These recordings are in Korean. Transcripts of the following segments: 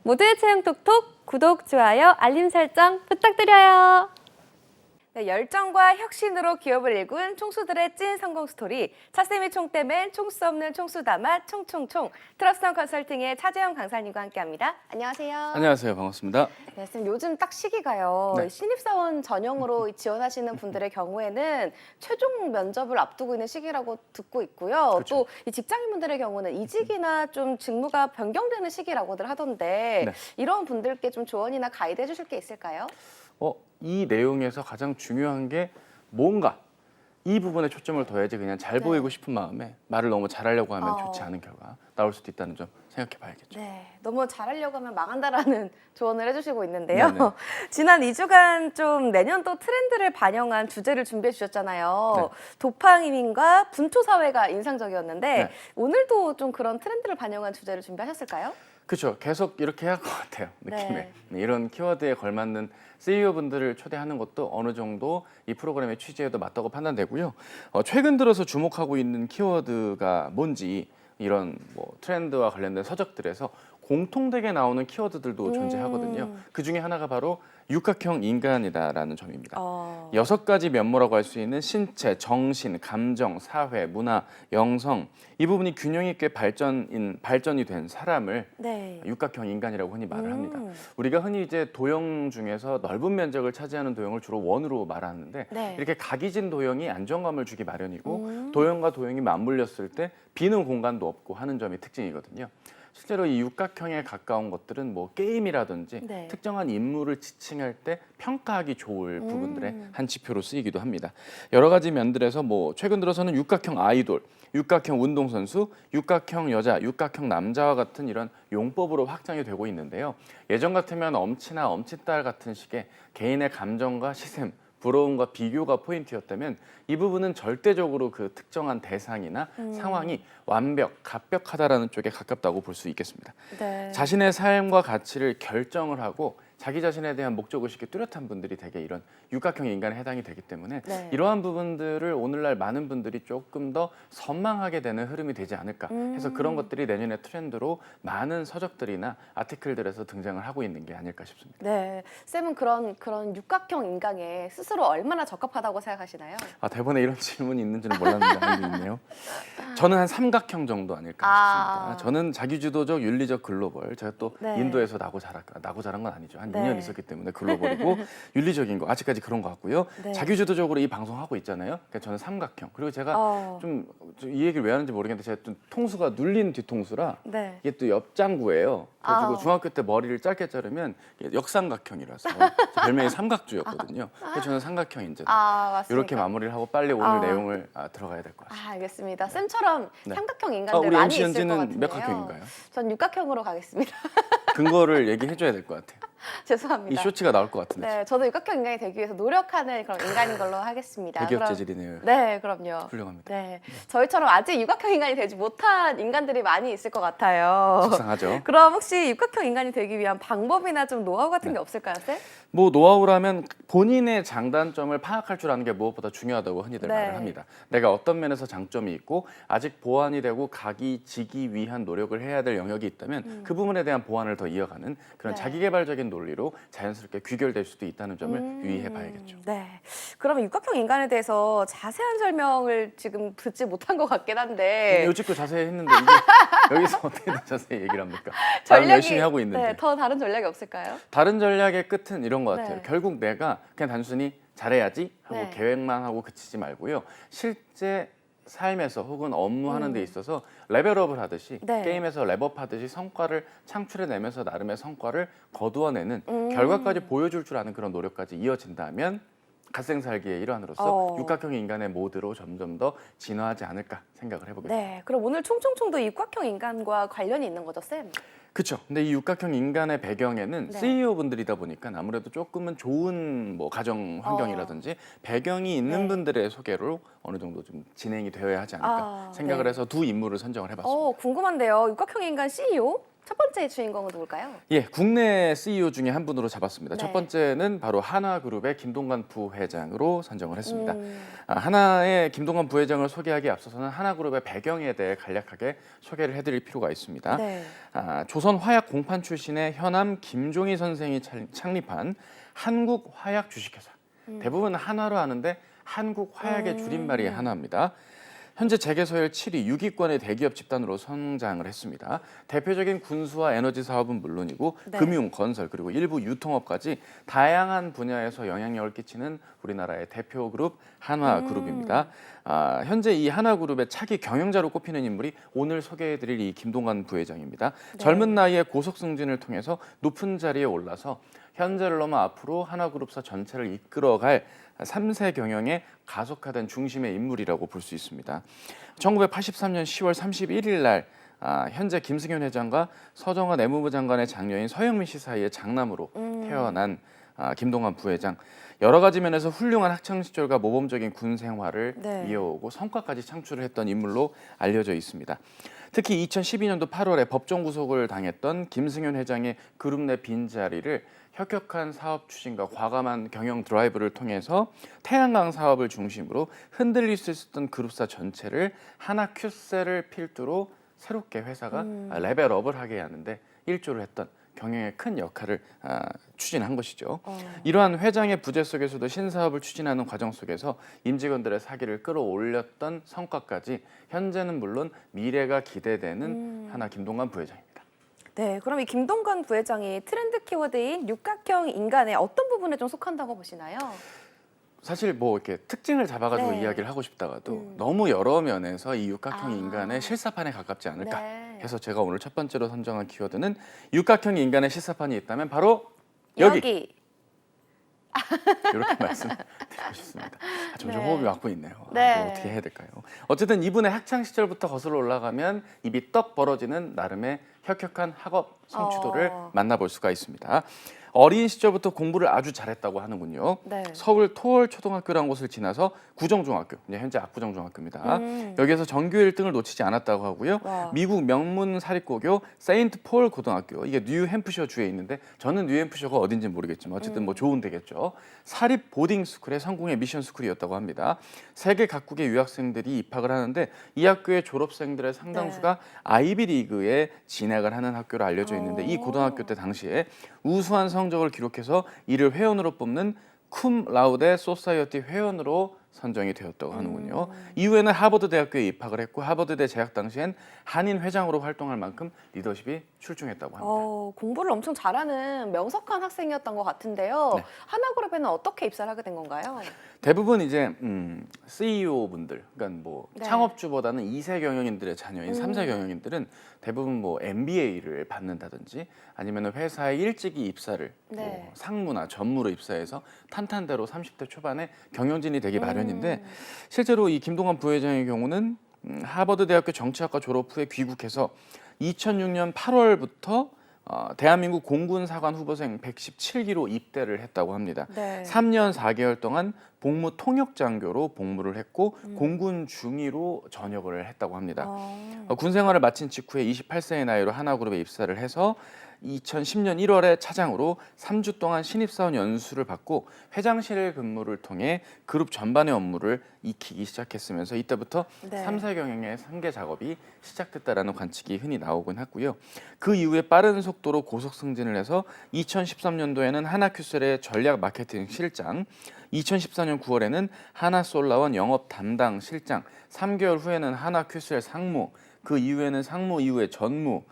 모두의 체형 톡톡 구독, 좋아요, 알림 설정 부탁드려요. 네, 열정과 혁신으로 기업을 일군 총수들의 찐 성공 스토리. 차쌤이 총대맨 총수 없는 총수담아 총총총. 트러스턴 컨설팅의 차재영 강사님과 함께합니다. 안녕하세요. 안녕하세요. 반갑습니다. 네, 쌤 요즘 딱 시기가요. 네. 신입사원 전형으로 지원하시는 분들의 경우에는 최종 면접을 앞두고 있는 시기라고 듣고 있고요. 그렇죠. 또 이 직장인분들의 경우는 이직이나 좀 직무가 변경되는 시기라고들 하던데 네. 이런 분들께 좀 조언이나 가이드 해주실 게 있을까요? 이 내용에서 가장 중요한 게 뭔가 이 부분에 초점을 둬야지 그냥 잘 보이고 싶은 마음에 말을 너무 잘하려고 하면 좋지 않은 결과 나올 수도 있다는 점 생각해 봐야겠죠. 네, 너무 잘하려고 하면 망한다라는 조언을 해주시고 있는데요. 네네. 지난 2주간 좀 내년도 트렌드를 반영한 주제를 준비해 주셨잖아요. 네. 도파민과 분초 사회가 인상적이었는데 네. 오늘도 좀 그런 트렌드를 반영한 주제를 준비하셨을까요? 그렇죠. 계속 이렇게 해야 할 것 같아요. 느낌에. 네. 이런 키워드에 걸맞는 CEO분들을 초대하는 것도 어느 정도 이 프로그램의 취지에도 맞다고 판단되고요. 최근 들어서 주목하고 있는 키워드가 뭔지 이런 뭐 트렌드와 관련된 서적들에서 공통되게 나오는 키워드들도 존재하거든요. 그 중에 하나가 바로 육각형 인간이다라는 점입니다. 6가지 면모라고 할 수 있는 신체, 정신, 감정, 사회, 문화, 영성 이 부분이 균형 있게 발전이 된 사람을 네. 육각형 인간이라고 흔히 말을 합니다. 우리가 흔히 이제 도형 중에서 넓은 면적을 차지하는 도형을 주로 원으로 말하는데 네. 이렇게 각이진 도형이 안정감을 주기 마련이고 도형과 도형이 맞물렸을 때 비는 공간도 없고 하는 점이 특징이거든요. 실제로 이 육각형에 가까운 것들은 뭐 게임이라든지 네. 특정한 인물을 지칭할 때 평가하기 좋을 부분들의 한 지표로 쓰이기도 합니다. 여러 가지 면들에서 뭐 최근 들어서는 육각형 아이돌, 육각형 운동선수, 육각형 여자, 육각형 남자와 같은 이런 용법으로 확장이 되고 있는데요. 예전 같으면 엄치나 엄치딸 같은 식의 개인의 감정과 시샘, 부러움과 비교가 포인트였다면 이 부분은 절대적으로 그 특정한 대상이나 상황이 갑벽하다라는 쪽에 가깝다고 볼 수 있겠습니다. 네. 자신의 삶과 가치를 결정을 하고 자기 자신에 대한 목적의식이 뚜렷한 분들이 되게 이런 육각형 인간에 해당이 되기 때문에 네. 이러한 부분들을 오늘날 많은 분들이 조금 더 선망하게 되는 흐름이 되지 않을까 해서 그런 것들이 내년의 트렌드로 많은 서적들이나 아티클들에서 등장을 하고 있는 게 아닐까 싶습니다. 네, 쌤은 그런 육각형 인간에 스스로 얼마나 적합하다고 생각하시나요? 대본에 이런 질문이 있는지는 몰랐는데 하고 있네요. 저는 한 삼각형 정도 아닐까 싶습니다. 저는 자기주도적, 윤리적, 글로벌. 제가 또 네. 인도에서 나고 자란 건 아니죠. 한 네. 2년 있었기 때문에 글로벌이고 윤리적인 거 아직까지 그런 것 같고요. 네. 자기주도적으로 이 방송하고 있잖아요. 그러니까 저는 삼각형. 그리고 제가 좀 이 얘기를 왜 하는지 모르겠는데 제가 좀 통수가 눌린 뒤통수라 네. 이게 또 옆장구예요. 그래가지고 중학교 때 머리를 짧게 자르면 이게 역삼각형이라서 별명이 삼각주였거든요. 그래서 저는 삼각형 인재. 맞습니다. 이렇게 마무리를 하고 빨리 오늘 내용을 들어가야 될 것 같습니다. 알겠습니다. 쌤처럼 네. 삼각형 인간들 우리 많이 MC 있을 것 연지는 같은데요. 몇 각형인가요? 전 육각형으로 가겠습니다. 근거를 얘기해줘야 될 것 같아요. 이 죄송합니다. 쇼츠가 나올 것 같은데. 네, 저도 육각형 인간이 되기 위해서 노력하는 그런 인간인 걸로 하겠습니다. 대기업 그럼- 재질이네요. 네, 그럼요. 훌륭합니다. 네, 저희처럼 아직 육각형 인간이 되지 못한 인간들이 많이 있을 것 같아요. 속상하죠. 그럼 혹시 육각형 인간이 되기 위한 방법이나 좀 노하우 같은 네. 게 없을까요, 쌤? 뭐 노하우라면 본인의 장단점을 파악할 줄 아는 게 무엇보다 중요하다고 흔히들 네. 말을 합니다. 내가 어떤 면에서 장점이 있고 아직 보완이 되고 각이 지기 위한 노력을 해야 될 영역이 있다면 그 부분에 대한 보완을 더 이어가는 그런 네. 자기개발적인 논리로 자연스럽게 귀결될 수도 있다는 점을 유의해 봐야겠죠. 네. 그러면 육각형 인간에 대해서 자세한 설명을 지금 듣지 못한 것 같긴 한데 요직도 자세히 했는데 이게 여기서 어떻게 더 자세히 얘기를 합니까? 나름 열심히 하고 있는데. 네, 더 다른 전략이 없을까요? 다른 전략의 끝은 이런 것 같아요. 네. 결국 내가 그냥 단순히 잘해야지 하고 네. 계획만 하고 그치지 말고요. 실제 삶에서 혹은 업무하는 데 있어서 레벨업을 하듯이 네. 게임에서 랩업하듯이 성과를 창출해내면서 나름의 성과를 거두어내는 결과까지 보여줄 줄 아는 그런 노력까지 이어진다면 갓생살기의 일환으로서 육각형 인간의 모드로 점점 더 진화하지 않을까 생각을 해보겠습니다. 네. 그럼 오늘 총총총도 육각형 인간과 관련이 있는 거죠, 쌤? 그렇죠. 근데 이 육각형 인간의 배경에는 네. CEO 분들이다 보니까 아무래도 조금은 좋은 뭐 가정 환경이라든지 배경이 있는 네. 분들의 소개로 어느 정도 좀 진행이 되어야 하지 않을까 생각을 네. 해서 두 인물을 선정을 해봤습니다. 궁금한데요. 육각형 인간 CEO? 첫 번째 주인공은 누굴까요? 예, 국내 CEO 중에 한 분으로 잡았습니다. 네. 첫 번째는 바로 하나그룹의 김동관 부회장으로 선정을 했습니다. 음. 하나의 김동관 부회장을 소개하기에 앞서서는 하나그룹의 배경에 대해 간략하게 소개를 해드릴 필요가 있습니다. 네. 조선 화약 공판 출신의 현암 김종희 선생이 창립한 한국 화약 주식회사. 대부분 한화로 하는데 한국 화약의 줄임말이 한화입니다. 현재 재계 서열 7위, 6위권의 대기업 집단으로 성장을 했습니다. 대표적인 군수와 에너지 사업은 물론이고 네. 금융, 건설, 그리고 일부 유통업까지 다양한 분야에서 영향력을 끼치는 우리나라의 대표 그룹 한화그룹입니다. 현재 이 한화그룹의 차기 경영자로 꼽히는 인물이 오늘 소개해드릴 이 김동관 부회장입니다. 네. 젊은 나이에 고속 승진을 통해서 높은 자리에 올라서 현재를 넘어 앞으로 한화그룹사 전체를 이끌어갈 3세 경영에 가속화된 중심의 인물이라고 볼 수 있습니다. 1983년 10월 31일 날 현재 김승현 회장과 서정화 내무부 장관의 장녀인 서영민 씨 사이의 장남으로 태어난 김동관 부회장. 여러 가지 면에서 훌륭한 학창 시절과 모범적인 군 생활을 네. 이어오고 성과까지 창출을 했던 인물로 알려져 있습니다. 특히 2012년도 8월에 법정 구속을 당했던 김승현 회장의 그룹 내 빈자리를 혁혁한 사업 추진과 과감한 경영 드라이브를 통해서 태양광 사업을 중심으로 흔들릴 수 있었던 그룹사 전체를 하나큐셀을 필두로 새롭게 회사가 레벨업을 하게 하는데 일조를 했던 경영의 큰 역할을 추진한 것이죠. 이러한 회장의 부재 속에서도 신사업을 추진하는 과정 속에서 임직원들의 사기를 끌어올렸던 성과까지 현재는 물론 미래가 기대되는 하나 김동관 부회장입니다. 네, 그럼 이 김동관 부회장이 트렌드 키워드인 육각형 인간의 어떤 부분에 좀 속한다고 보시나요? 사실 뭐 이렇게 특징을 잡아가지고 네. 이야기를 하고 싶다가도 너무 여러 면에서 이 육각형 아. 인간의 실사판에 가깝지 않을까 네. 해서 제가 오늘 첫 번째로 선정한 키워드는 육각형 인간의 실사판이 있다면 바로 여기! 이렇게 말씀드리고 싶습니다. 점점 네. 호흡이 막고 있네요. 네. 뭐 어떻게 해야 될까요? 어쨌든 이분의 학창 시절부터 거슬러 올라가면 입이 떡 벌어지는 나름의 혁혁한 학업 성취도를 만나볼 수가 있습니다. 어린 시절부터 공부를 아주 잘했다고 하는군요. 네. 서울 토월 초등학교라는 곳을 지나서 구정중학교, 이제 현재 압구정중학교입니다. 여기에서 전교 1등을 놓치지 않았다고 하고요. 와. 미국 명문 사립고교 세인트 폴 고등학교, 이게 뉴햄프셔 주에 있는데 저는 뉴햄프셔가 어딘지 모르겠지만 어쨌든 뭐 좋은 데겠죠. 사립 보딩 스쿨의 성공의 미션 스쿨이었다고 합니다. 세계 각국의 유학생들이 입학을 하는데 이 학교의 졸업생들의 상당수가 아이비리그에 진학을 하는 학교로 알려져 있는데 이 고등학교 때 당시에 우수한 성적을 기록해서 이를 회원으로 뽑는 쿰 라우데 소사이어티 회원으로 선정이 되었다고 하는군요. 이후에는 하버드 대학교에 입학을 했고 하버드대 재학 당시엔 한인 회장으로 활동할 만큼 리더십이 출중했다고 합니다. 공부를 엄청 잘하는 명석한 학생이었던 것 같은데요. 네. 하나그룹에는 어떻게 입사를 하게 된 건가요? 대부분 이제 CEO 분들, 그러니까 뭐 네. 창업주보다는 2세 경영인들의 자녀인 3세 경영인들은 대부분 뭐 MBA를 받는다든지 아니면 회사에 일찍이 입사를 네. 뭐 상무나 전무로 입사해서 탄탄대로 30대 초반에 경영진이 되기 마련인데 실제로 이 김동관 부회장의 경우는 하버드 대학교 정치학과 졸업 후에 귀국해서 2006년 8월부터 대한민국 공군사관 후보생 117기로 입대를 했다고 합니다. 네. 3년 4개월 동안 복무 통역장교로 복무를 했고 공군 중위로 전역을 했다고 합니다. 군 생활을 마친 직후에 28세의 나이로 하나그룹에 입사를 해서 2010년 1월에 차장으로 3주 동안 신입사원 연수를 받고 회장실 근무를 통해 그룹 전반의 업무를 익히기 시작했으면서 이때부터 네. 3사 경영의 상계 작업이 시작됐다라는 관측이 흔히 나오곤 했고요. 그 이후에 빠른 속도로 고속 승진을 해서 2013년도에는 하나큐셀의 전략 마케팅 실장, 2014년 9월에는 하나솔라원 영업 담당 실장, 3개월 후에는 하나큐셀 상무, 그 이후에는 상무 이후에 전무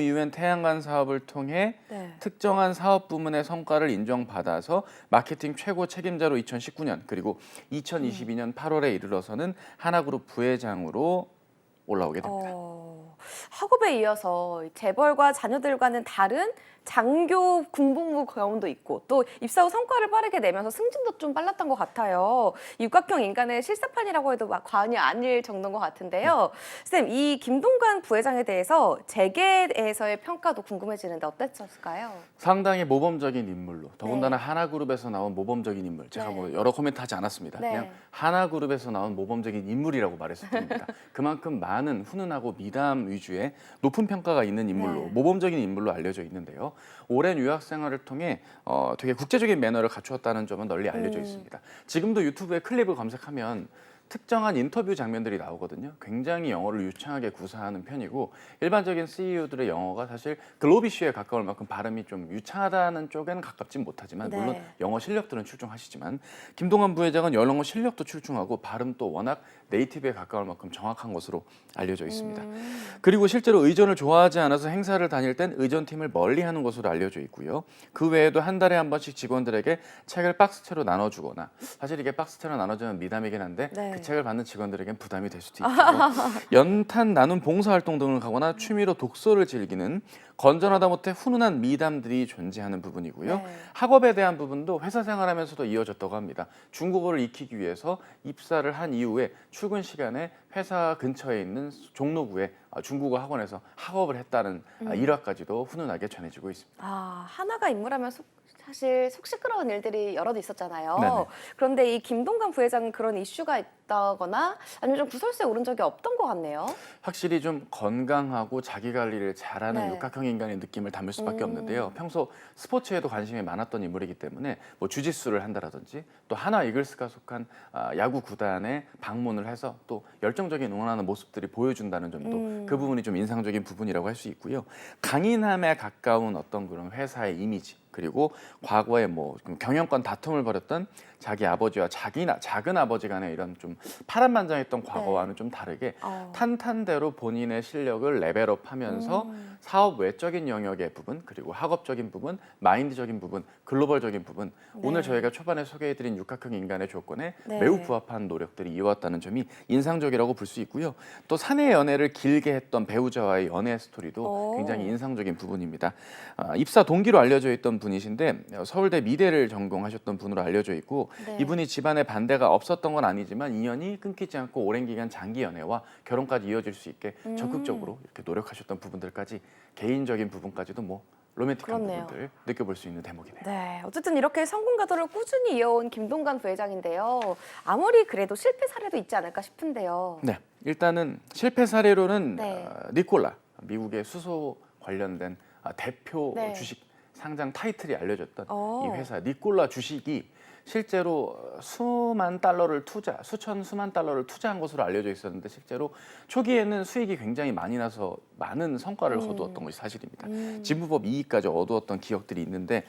이후엔 태양광 사업을 통해 네. 특정한 사업 부문의 성과를 인정받아서 마케팅 최고 책임자로 2019년 그리고 2022년 8월에 이르러서는 하나그룹 부회장으로 올라오게 됩니다. 학업에 이어서 재벌과 자녀들과는 다른 장교 군복무 경험도 있고 또 입사 후 성과를 빠르게 내면서 승진도 좀 빨랐던 것 같아요. 육각형 인간의 실사판이라고 해도 막 과언이 아닐 정도인 것 같은데요. 쌤, 이 김동관 부회장에 대해서 재계에서의 평가도 궁금해지는데 어땠을까요? 상당히 모범적인 인물로 더군다나 하나그룹에서 나온 모범적인 인물 제가 네. 뭐 여러 코멘트 하지 않았습니다. 네. 그냥 하나그룹에서 나온 모범적인 인물이라고 말했을 뿐입니다. 그만큼 많은 훈훈하고 사람 위주의 높은 평가가 있는 인물로 네. 모범적인 인물로 알려져 있는데요. 오랜 유학 생활을 통해 되게 국제적인 매너를 갖추었다는 점은 널리 알려져 있습니다. 지금도 유튜브에 클립을 검색하면 특정한 인터뷰 장면들이 나오거든요. 굉장히 영어를 유창하게 구사하는 편이고 일반적인 CEO들의 영어가 사실 글로비쉬에 가까울 만큼 발음이 좀 유창하다는 쪽에는 가깝진 못하지만 네. 물론 영어 실력들은 출중하시지만 김동완 부회장은 영어 실력도 출중하고 발음도 워낙 네이티브에 가까울 만큼 정확한 것으로 알려져 있습니다. 그리고 실제로 의전을 좋아하지 않아서 행사를 다닐 땐 의전팀을 멀리하는 것으로 알려져 있고요. 그 외에도 한 달에 한 번씩 직원들에게 책을 박스채로 나눠주거나 사실 이게 박스채로 나눠주면 미담이긴 한데 네. 그 책을 받는 직원들에겐 부담이 될 수도 있고 연탄 나눔 봉사활동 등을 하거나 취미로 독서를 즐기는 건전하다 못해 훈훈한 미담들이 존재하는 부분이고요. 네. 학업에 대한 부분도 회사 생활하면서도 이어졌다고 합니다. 중국어를 익히기 위해서 입사를 한 이후에 출근 시간에 회사 근처에 있는 종로구에 중국어 학원에서 학업을 했다는 일화까지도 훈훈하게 전해지고 있습니다. 하나가 인물하면 사실 속 시끄러운 일들이 여럿 있었잖아요. 네네. 그런데 이 김동관 부회장은 그런 이슈가 있다거나 아니면 좀 구설수에 오른 적이 없던 것 같네요. 확실히 좀 건강하고 자기 관리를 잘하는 네. 육각형 인간의 느낌을 담을 수밖에 없는데요. 평소 스포츠에도 관심이 많았던 인물이기 때문에 뭐 주짓수를 한다라든지 또 하나 이글스가 속한 야구 구단에 방문을 해서 또 열정적인 응원하는 모습들이 보여준다는 점도 그 부분이 좀 인상적인 부분이라고 할 수 있고요. 강인함에 가까운 어떤 그런 회사의 이미지 그리고 과거에 뭐 경영권 다툼을 벌였던 자기 아버지와 작은 아버지 간의 이런 좀 파란만장했던 과거와는 좀 다르게 탄탄대로 본인의 실력을 레벨업하면서 사업 외적인 영역의 부분 그리고 학업적인 부분, 마인드적인 부분, 글로벌적인 부분 오늘 저희가 초반에 소개해드린 육각형 인간의 조건에 네. 매우 부합한 노력들이 이어왔다는 점이 인상적이라고 볼 수 있고요. 또 사내 연애를 길게 했던 배우자와의 연애 스토리도 굉장히 인상적인 부분입니다. 입사 동기로 알려져 있던 분이신데 서울대 미대를 전공하셨던 분으로 알려져 있고 네. 이분이 집안에 반대가 없었던 건 아니지만 인연이 끊기지 않고 오랜 기간 장기 연애와 결혼까지 이어질 수 있게 적극적으로 이렇게 노력하셨던 부분들까지 개인적인 부분까지도 뭐 로맨틱한 그렇네요. 부분들 느껴볼 수 있는 대목이네요. 네, 어쨌든 이렇게 성공 가도를 꾸준히 이어온 김동관 부회장인데요. 아무리 그래도 실패 사례도 있지 않을까 싶은데요. 네, 일단은 실패 사례로는 네. 니콜라 미국의 수소 관련된 대표 네. 주식 상장 타이틀이 알려졌던 어. 이 회사 니콜라 주식이 실제로 수만 달러를 수만 달러를 투자한 것으로 알려져 있었는데 실제로 초기에는 수익이 굉장히 많이 나서 많은 성과를 거두었던 것이 사실입니다. 지분법 이익까지 얻었던 기억들이 있는데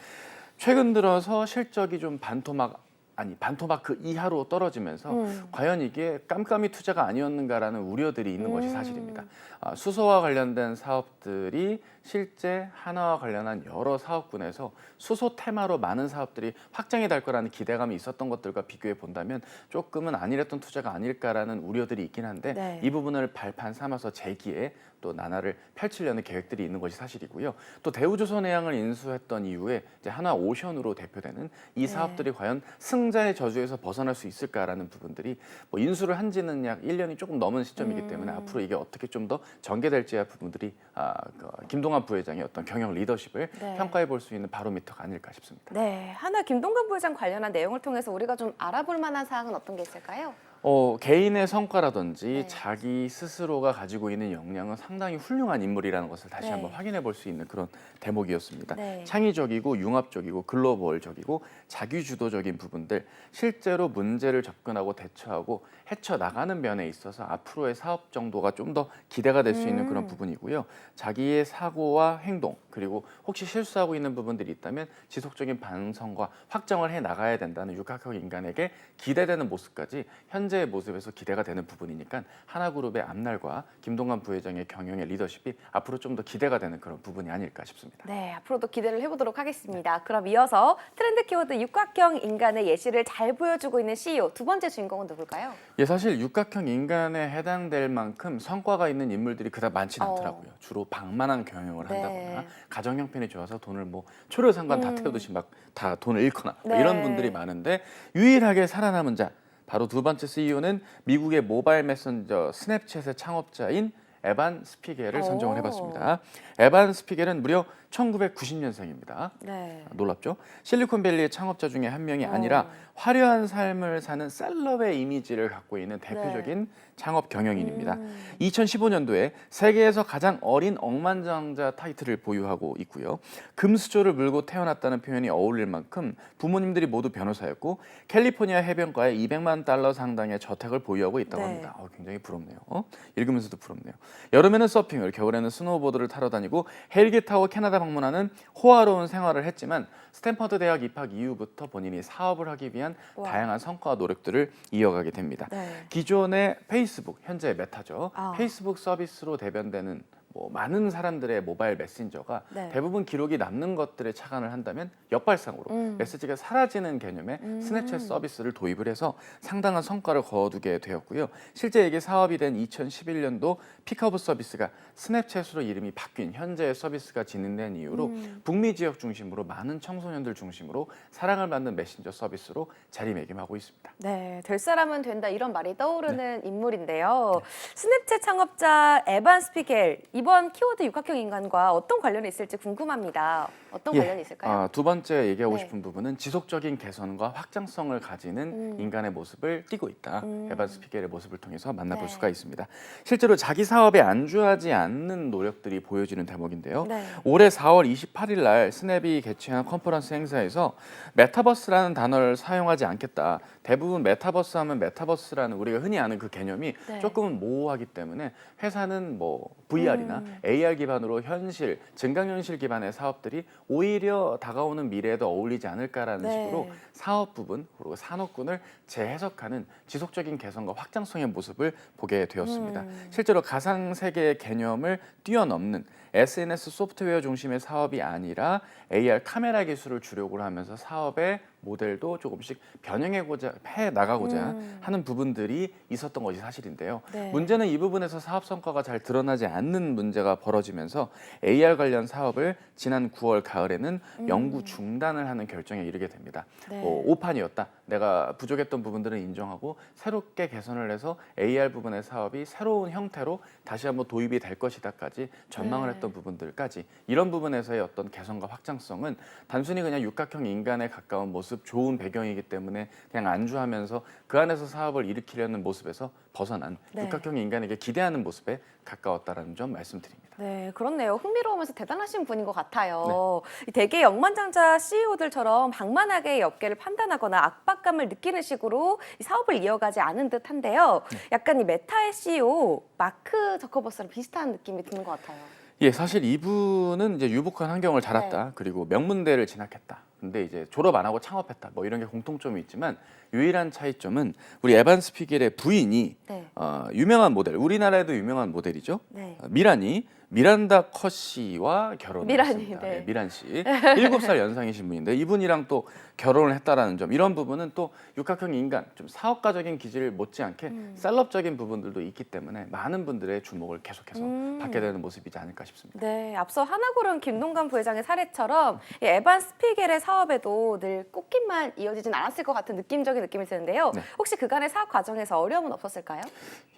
최근 들어서 실적이 좀 반토막 그 이하로 떨어지면서 과연 이게 깜깜이 투자가 아니었는가라는 우려들이 있는 것이 사실입니다. 수소와 관련된 사업들이 실제 하나와 관련한 여러 사업군에서 수소 테마로 많은 사업들이 확장이 될 거라는 기대감이 있었던 것들과 비교해 본다면 조금은 안일했던 투자가 아닐까라는 우려들이 있긴 한데 네. 이 부분을 발판 삼아서 재기에 또 나날을 펼치려는 계획들이 있는 것이 사실이고요. 또 대우조선해양을 인수했던 이후에 이제 하나오션으로 대표되는 이 사업들이 과연 승자의 저주에서 벗어날 수 있을까라는 부분들이 뭐 인수를 한 지는 약 1년이 조금 넘은 시점이기 때문에 앞으로 이게 어떻게 좀 더 전개될지의 부분들이 김동완 부회장의 어떤 경영 리더십을 네. 평가해 볼 수 있는 바로미터가 아닐까 싶습니다. 네, 하나 김동관 부회장 관련한 내용을 통해서 우리가 좀 알아볼 만한 사항은 어떤 게 있을까요? 개인의 성과라든지 네. 자기 스스로가 가지고 있는 역량은 상당히 훌륭한 인물이라는 것을 다시 네. 한번 확인해 볼 수 있는 그런 대목이었습니다. 네. 창의적이고 융합적이고 글로벌적이고 자기주도적인 부분들 실제로 문제를 접근하고 대처하고 헤쳐나가는 면에 있어서 앞으로의 사업 정도가 좀 더 기대가 될 수 있는 그런 부분이고요. 자기의 사고와 행동 그리고 혹시 실수하고 있는 부분들이 있다면 지속적인 반성과 확정을 해나가야 된다는 육각형 인간에게 기대되는 모습까지 현재의 모습에서 기대가 되는 부분이니까 하나그룹의 앞날과 김동관 부회장의 경영의 리더십이 앞으로 좀 더 기대가 되는 그런 부분이 아닐까 싶습니다. 네, 앞으로도 기대를 해보도록 하겠습니다. 그럼 이어서 트렌드 키워드 육각형 인간의 예시를 잘 보여주고 있는 CEO 두 번째 주인공은 누굴까요? 예, 사실 육각형 인간에 해당될 만큼 성과가 있는 인물들이 그다지 많지는 않더라고요. 주로 방만한 경영을 네. 한다거나 가정 형편이 좋아서 돈을 뭐 초려상관 다 태우듯이 막 다 돈을 잃거나 뭐 네. 이런 분들이 많은데 유일하게 살아남은 자 바로 두 번째 CEO는 미국의 모바일 메신저 스냅챗의 창업자인 에반 스피겔을 선정을 해봤습니다. 에반 스피겔은 무려 1990년생입니다. 네. 놀랍죠? 실리콘밸리의 창업자 중에 한 명이 아니라 화려한 삶을 사는 셀럽의 이미지를 갖고 있는 대표적인 창업 경영인입니다. 2015년도에 세계에서 가장 어린 억만장자 타이틀을 보유하고 있고요. 금수저를 물고 태어났다는 표현이 어울릴 만큼 부모님들이 모두 변호사였고 캘리포니아 해변가에 200만 달러 상당의 저택을 보유하고 있다고 네. 합니다. 굉장히 부럽네요. 읽으면서도 부럽네요. 여름에는 서핑을, 겨울에는 스노우보드를 타러 다니고 헬기 타고 캐나다 방문하는 호화로운 생활을 했지만 스탠퍼드 대학 입학 이후부터 본인이 사업을 하기 위한 다양한 성과와 노력들을 이어가게 됩니다. 네. 기존의 페이스북, 현재 메타죠. 아. 페이스북 서비스로 대변되는 많은 사람들의 모바일 메신저가 네. 대부분 기록이 남는 것들에 착안을 한다면 역발상으로 메시지가 사라지는 개념의 스냅챗 서비스를 도입을 해서 상당한 성과를 거두게 되었고요. 실제 이게 사업이 된 2011년도 픽업 서비스가 스냅챗으로 이름이 바뀐 현재의 서비스가 진행된 이후로 북미 지역 중심으로 많은 청소년들 중심으로 사랑을 받는 메신저 서비스로 자리매김하고 있습니다. 네, 될 사람은 된다 이런 말이 떠오르는 인물인데요. 스냅챗 창업자 에반 스피겔, 이번 키워드 육각형 인간과 어떤 관련이 있을지 궁금합니다. 어떤 관련이 있을까요? 두 번째 얘기하고 네. 싶은 부분은 지속적인 개선과 확장성을 가지는 인간의 모습을 띠고 있다. 에반 스피겔의 모습을 통해서 만나볼 네. 수가 있습니다. 실제로 자기 사업에 안주하지 않는 노력들이 보여지는 대목인데요. 네. 올해 4월 28일 날 스냅이 개최한 컨퍼런스 행사에서 메타버스라는 단어를 사용하지 않겠다. 대부분 메타버스 하면 메타버스라는 우리가 흔히 아는 그 개념이 네. 조금은 모호하기 때문에 회사는 VR이나 AR 기반으로 현실, 증강현실 기반의 사업들이 오히려 다가오는 미래에도 어울리지 않을까라는 네. 식으로 사업 부분 그리고 산업군을 재해석하는 지속적인 개선과 확장성의 모습을 보게 되었습니다. 실제로 가상 세계의 개념을 뛰어넘는 SNS 소프트웨어 중심의 사업이 아니라 AR 카메라 기술을 주력으로 하면서 사업의 모델도 조금씩 변형해 나가고자 하는 부분들이 있었던 것이 사실인데요. 네. 문제는 이 부분에서 사업 성과가 잘 드러나지 않는 문제가 벌어지면서 AR 관련 사업을 지난 9월 가을에는 영구 중단을 하는 결정에 이르게 됩니다. 네. 오판이었다. 내가 부족했던 부분들은 인정하고 새롭게 개선을 해서 AR 부분의 사업이 새로운 형태로 다시 한번 도입이 될 것이다까지 전망을 했던 부분들까지 이런 부분에서의 어떤 개선과 확장성은 단순히 그냥 육각형 인간에 가까운 모습, 좋은 배경이기 때문에 그냥 안주하면서 그 안에서 사업을 일으키려는 모습에서 벗어난 육각형 인간에게 기대하는 모습에 가까웠다라는 점 말씀드립니다. 네, 그렇네요. 흥미로우면서 대단하신 분인 것 같아요. 이 대개 억만장자 CEO들처럼 방만하게 업계를 판단하거나 압박감을 느끼는 식으로 이 사업을 이어가지 않은 듯한데요. 약간 이 메타의 CEO 마크 저커버스랑 비슷한 느낌이 드는 것 같아요. 예, 사실 이분은 이제 유복한 환경을 자랐다. 그리고 명문대를 진학했다. 근데 이제 졸업 안 하고 창업했다. 이런 게 공통점이 있지만 유일한 차이점은 우리 에반 스피겔의 부인이 네. 유명한 모델, 우리나라에도 유명한 모델이죠. 네. 미란이 미란다 커 씨와 결혼을 미란이, 했습니다. 네. 미란 씨, 7살 연상이신 분인데 이분이랑 또 결혼을 했다라는 점, 이런 부분은 또 육각형 인간, 좀 사업가적인 기질을 못지않게 셀럽적인 부분들도 있기 때문에 많은 분들의 주목을 계속해서 받게 되는 모습이지 않을까 싶습니다. 네, 앞서 하나고른 김동관 부회장의 사례처럼 이 에반 스피겔의 사업에도 늘 꽃길만 이어지진 않았을 것 같은 느낌적인 느낌이 드는데요. 네. 혹시 그간의 사업 과정에서 어려움은 없었을까요?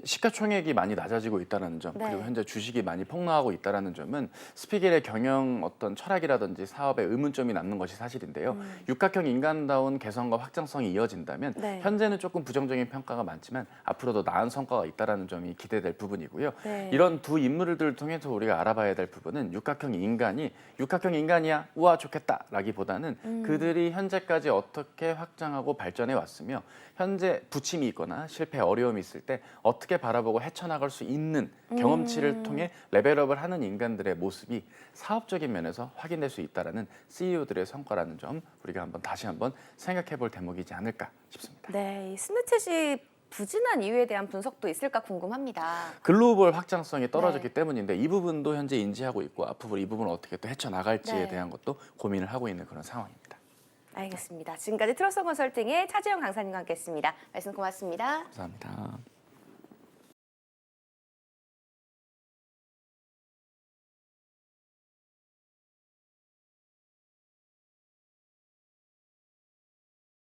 시가총액이 많이 낮아지고 있다는 점, 네. 그리고 현재 주식이 많이 폭락하고 있다는 점은 스피겔의 경영 어떤 철학이라든지 사업에 의문점이 남는 것이 사실인데요. 육각형 인간다운 개선과 확장성이 이어진다면 네. 현재는 조금 부정적인 평가가 많지만 앞으로도 나은 성과가 있다는 점이 기대될 부분이고요. 네. 이런 두 인물들을 통해서 우리가 알아봐야 될 부분은 육각형 인간이 육각형 인간이야, 우와 좋겠다라기보다는 그들이 현재까지 어떻게 확장하고 발전해 왔으며 현재 부침이 있거나 실패, 어려움이 있을 때 어떻게 바라보고 헤쳐나갈 수 있는 경험치를 통해 레벨업을 하는 인간들의 모습이 사업적인 면에서 확인될 수 있다는 CEO들의 성과라는 점 우리가 다시 한번 생각해 볼 대목이지 않을까 싶습니다. 네, 이 스냅챗이 부진한 이유에 대한 분석도 있을까 궁금합니다. 글로벌 확장성이 떨어졌기 네. 때문인데 이 부분도 현재 인지하고 있고 앞으로 이 부분을 어떻게 또 헤쳐나갈지에 네. 대한 것도 고민을 하고 있는 그런 상황입니다. 알겠습니다. 지금까지 트러스트 컨설팅의 차지영 강사님과 함께했습니다. 말씀 고맙습니다. 감사합니다.